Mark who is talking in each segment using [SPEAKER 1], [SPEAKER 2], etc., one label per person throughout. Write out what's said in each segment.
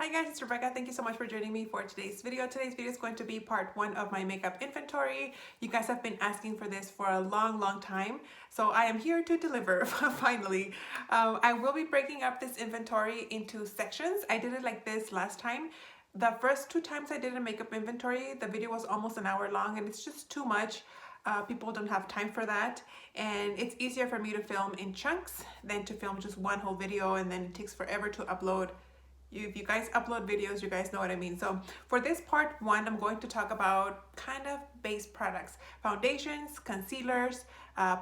[SPEAKER 1] Hi guys, it's Rebecca. Thank you so much for joining me for today's video. Today's video is going to be part 1 of my makeup inventory. You guys have been asking for this for a long time, so I am here to deliver finally. I will be breaking up this inventory into sections. I did it like this last time. The first 2 times I did a makeup inventory, the video was almost an hour long and it's just too much. People don't have time for that, and it's easier for me to film in chunks than to film just one whole video, and then it takes forever to upload. If you guys upload videos, you guys know what I mean. So for this part 1, I'm going to talk about kind of base products: foundations, concealers,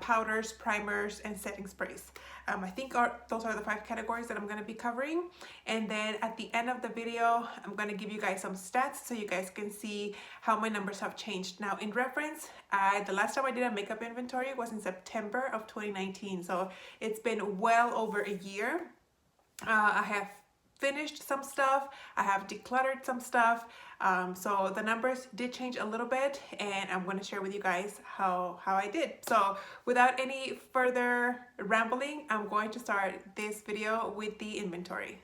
[SPEAKER 1] powders, primers, and setting sprays. I think those are the 5 categories that I'm going to be covering. And then at the end of the video, I'm going to give you guys some stats so you guys can see how my numbers have changed. Now, in reference, the last time I did a makeup inventory was in September of 2019. So it's been well over a year. I have finished some stuff, I have decluttered some stuff, so the numbers did change a little bit, and I'm going to share with you guys how I did. So without any further rambling, I'm going to start this video with the inventory.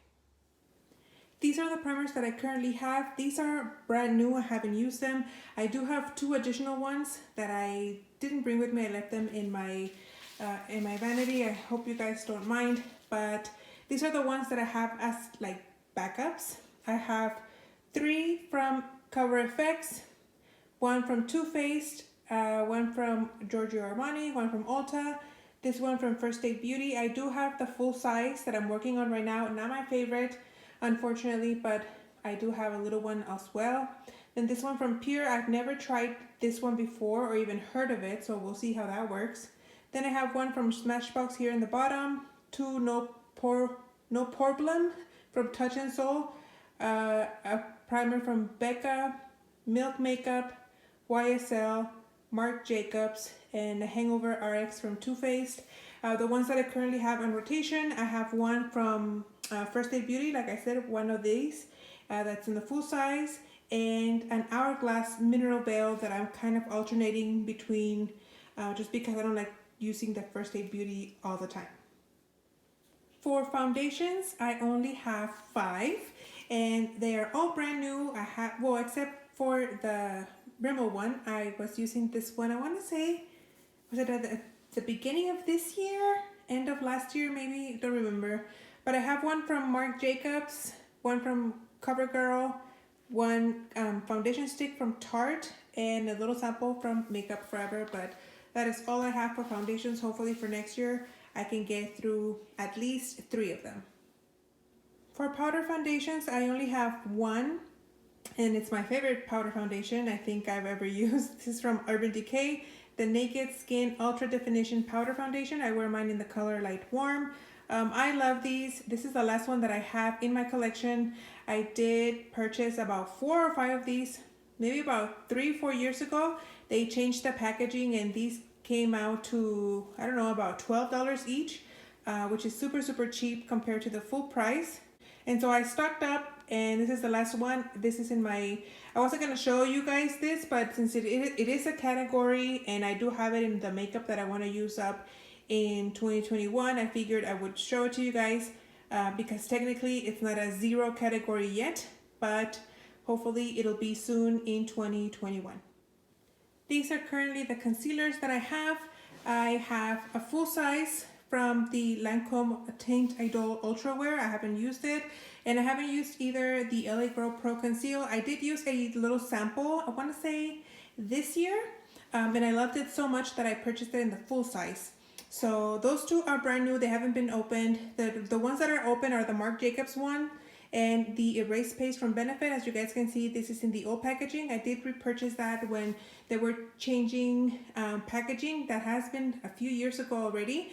[SPEAKER 1] These are the primers that I currently have. These are brand new, I haven't used them. I do have 2 additional ones that I didn't bring with me. I left them in my vanity. I hope you guys don't mind, but these are the ones that I have as like backups. I have 3 from Cover FX, 1 from Too Faced, 1 from Giorgio Armani, 1 from Ulta, this one from First Aid Beauty. I do have the full size that I'm working on right now. Not my favorite, unfortunately, but I do have a little one as well. Then this one from Pure. I've never tried this one before or even heard of it, so we'll see how that works. Then I have 1 from Smashbox here in the bottom, 2 No Problem from Touch and Soul, a primer from Becca, Milk Makeup, YSL, Marc Jacobs, and a Hangover RX from Too Faced. The ones that I currently have on rotation, I have 1 from First Aid Beauty, like I said, 1 of these that's in the full size, and an Hourglass Mineral Veil that I'm kind of alternating between just because I don't like using the First Aid Beauty all the time. For foundations, I only have 5, and they are all brand new. I have, well, except for the Rimmel one, I was using this one, I want to say, was it at the beginning of this year? End of last year, maybe? Don't remember. But I have 1 from Marc Jacobs, 1 from CoverGirl, 1 foundation stick from Tarte, and a little sample from Makeup Forever. But that is all I have for foundations. Hopefully for next year, I can get through at least 3 of them. For powder foundations, I only have 1, and it's my favorite powder foundation I think I've ever used. This is from Urban Decay, the Naked Skin Ultra Definition Powder Foundation. I wear mine in the color Light Warm. I love these. This is the last one that I have in my collection. I did purchase about 4 or 5 of these, maybe about 3-4 years ago. They changed the packaging, and these came out to, I don't know, about $12 each, which is super cheap compared to the full price. And so I stocked up, and this is the last one. This is in my, I wasn't going to show you guys this, but since it is a category and I do have it in the makeup that I want to use up in 2021, I figured I would show it to you guys because technically it's not a 0 category yet, but hopefully it'll be soon in 2021. These are currently the concealers that I have. I have a full size from the Lancome Teint Idol Ultra Wear. I haven't used it, and I haven't used either the LA Girl Pro Conceal. I did use a little sample, I want to say this year, and I loved it so much that I purchased it in the full size. So those 2 are brand new. They haven't been opened. The ones that are open are the Marc Jacobs one and the Erase Paste from Benefit. As you guys can see, this is in the old packaging. I did repurchase that when they were changing packaging. That has been a few years ago already.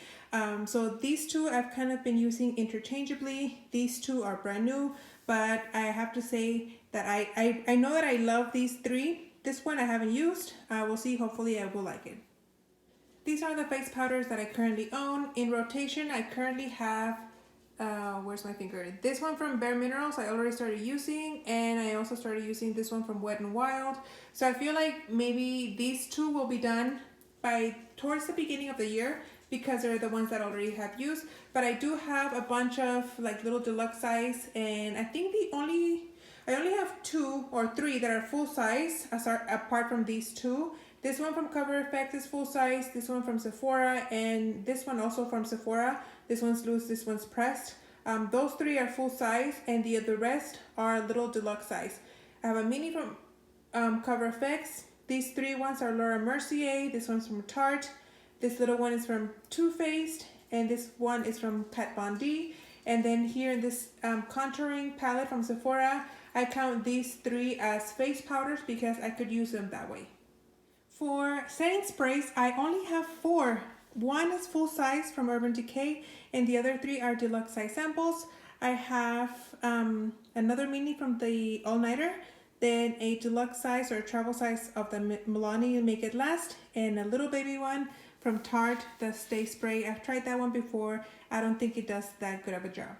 [SPEAKER 1] So these 2 I've kind of been using interchangeably. These 2 are brand new, but I have to say that I know that I love these 3. This one I haven't used. We'll see. Hopefully I will like it. These are the face powders that I currently own. In rotation, I currently have where's my finger? This one from Bare Minerals I already started using, and I also started using this one from Wet n Wild. So I feel like maybe these 2 will be done by towards the beginning of the year. because they're the ones that I already have used. But I do have a bunch of like little deluxe size, and I think I only have 2 or 3 that are full size, apart from these 2. This one from Cover FX is full size, this one from Sephora, and this one also from Sephora. This one's loose, this one's pressed. Those 3 are full size, and the rest are little deluxe size. I have a mini from Cover FX. These 3 ones are Laura Mercier, this one's from Tarte, this little one is from Too Faced, and this one is from Kat Von D. And then here in this contouring palette from Sephora, I count these 3 as face powders because I could use them that way. For setting sprays, I only have 4. One is full size from Urban Decay, and the other 3 are deluxe size samples. I have another mini from the All Nighter, then a deluxe size or travel size of the Milani Make It Last, and a little baby one from Tarte, the Stay Spray. I've tried that one before. I don't think it does that good of a job.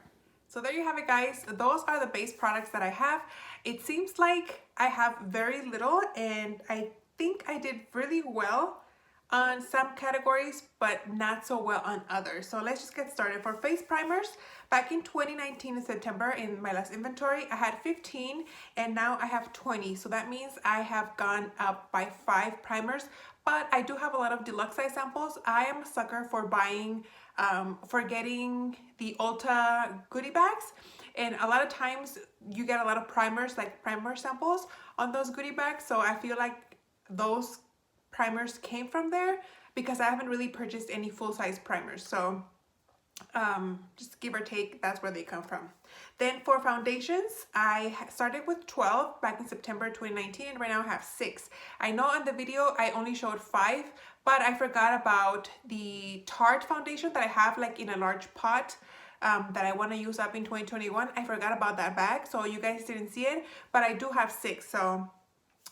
[SPEAKER 1] So there you have it, guys. Those are the base products that I have. It seems like I have very little, and I think I did really well on some categories, but not so well on others. So let's just get started. For face primers, back in 2019 in September, in my last inventory, I had 15, and now I have 20. So that means I have gone up by 5 primers, but I do have a lot of deluxe size samples. I am a sucker for buying, for getting the Ulta goodie bags. And a lot of times you get a lot of primers, like primer samples on those goodie bags. So I feel like those primers came from there because I haven't really purchased any full-size primers. So just give or take, that's where they come from. Then for foundations, I started with 12 back in September 2019, and right now I have 6. I know on the video I only showed 5, but I forgot about the Tarte foundation that I have like in a large pot that I want to use up in 2021. I forgot about that bag, so you guys didn't see it, but I do have 6. So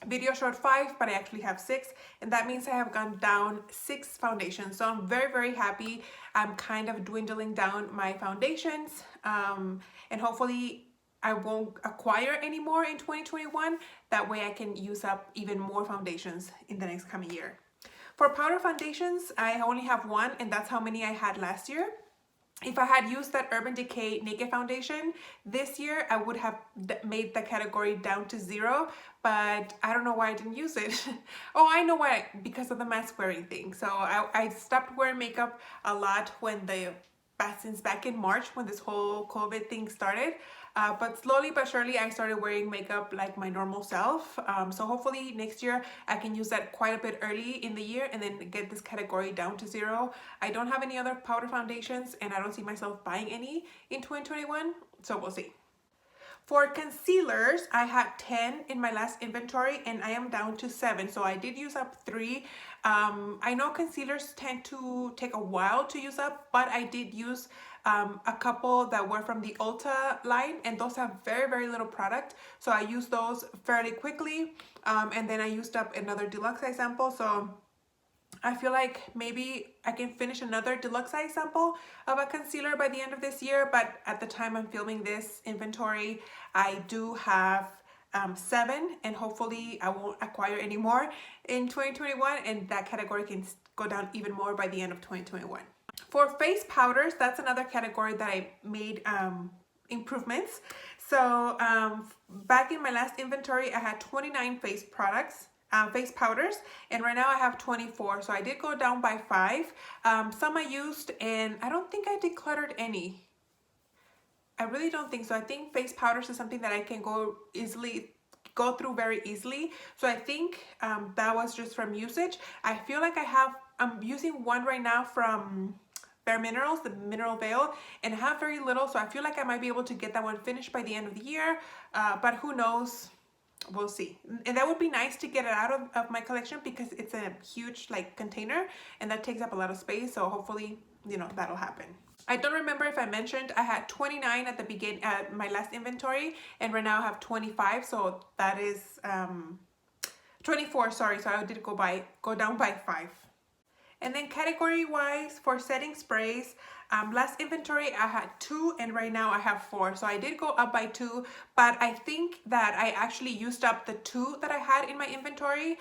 [SPEAKER 1] video showed 5, but I actually have 6, and that means I have gone down 6 foundations. So I'm very, very happy. I'm kind of dwindling down my foundations, and hopefully I won't acquire any more in 2021. That way I can use up even more foundations in the next coming year. For powder foundations, I only have 1, and that's how many I had last year. If I had used that Urban Decay Naked Foundation this year, I would have made the category down to 0, but I don't know why I didn't use it. Oh, I know why, because of the mask wearing thing. So I stopped wearing makeup a lot since back in March when this whole COVID thing started. But slowly but surely I started wearing makeup like my normal self. So hopefully next year I can use that quite a bit early in the year and then get this category down to 0. I don't have any other powder foundations, and I don't see myself buying any in 2021. So we'll see. For concealers, I had 10 in my last inventory, and I am down to 7. So I did use up 3. I know concealers tend to take a while to use up, but I did use a couple that were from the Ulta line, and those have very, very little product. So I used those fairly quickly, and then I used up another deluxe size sample. So I feel like maybe I can finish another deluxe size sample of a concealer by the end of this year, but at the time I'm filming this inventory, I do have 7, and hopefully I won't acquire any more in 2021, and that category can go down even more by the end of 2021. For face powders, that's another category that I made improvements. So back in my last inventory, I had 29 face powders, and right now I have 24. So I did go down by 5. Some I used, and I don't think I decluttered any. I really don't think so. I think face powders is something that I can go through very easily. So I think that was just from usage. I feel like I'm using one right now from Bare Minerals, the Mineral Veil, and I have very little, so I feel like I might be able to get that one finished by the end of the year, but who knows? We'll see. And that would be nice to get it out of my collection because it's a huge like container, and that takes up a lot of space, so hopefully, you know, that'll happen. I don't remember if I mentioned I had 29 at the beginning at my last inventory, and right now I have 25, so that is 24, sorry, so I did go down by 5. And then category wise for setting sprays, Last inventory I had 2 and right now I have 4. So I did go up by 2, but I think that I actually used up the 2 that I had in my inventory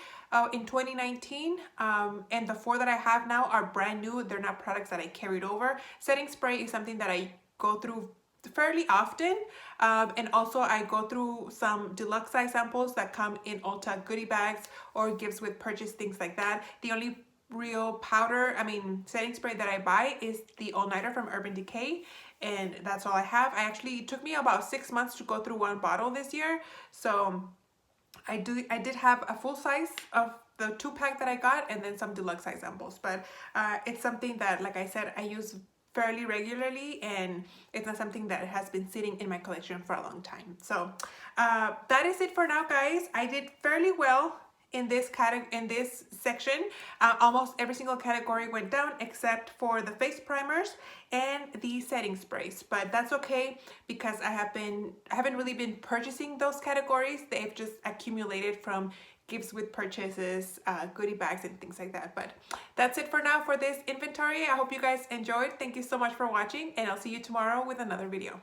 [SPEAKER 1] in 2019, and the 4 that I have now are brand new. They're not products that I carried over. Setting spray is something that I go through fairly often, and also I go through some deluxe size samples that come in Ulta goodie bags or gifts with purchase, things like that. The only real powder, setting spray that I buy is the All Nighter from Urban Decay, and that's all I have. It took me about 6 months to go through 1 bottle this year, so I did have a full size of the 2-pack that I got and then some deluxe size samples, but it's something that, like I said, I use fairly regularly, and it's not something that has been sitting in my collection for a long time. So that is it for now, guys. I did fairly well in this section. Almost every single category went down except for the face primers and the setting sprays, but that's okay because I haven't really been purchasing those categories. They've just accumulated from gifts with purchases, goodie bags, and things like that. But that's it for now for this inventory. I hope you guys enjoyed. Thank you so much for watching, and I'll see you tomorrow with another video.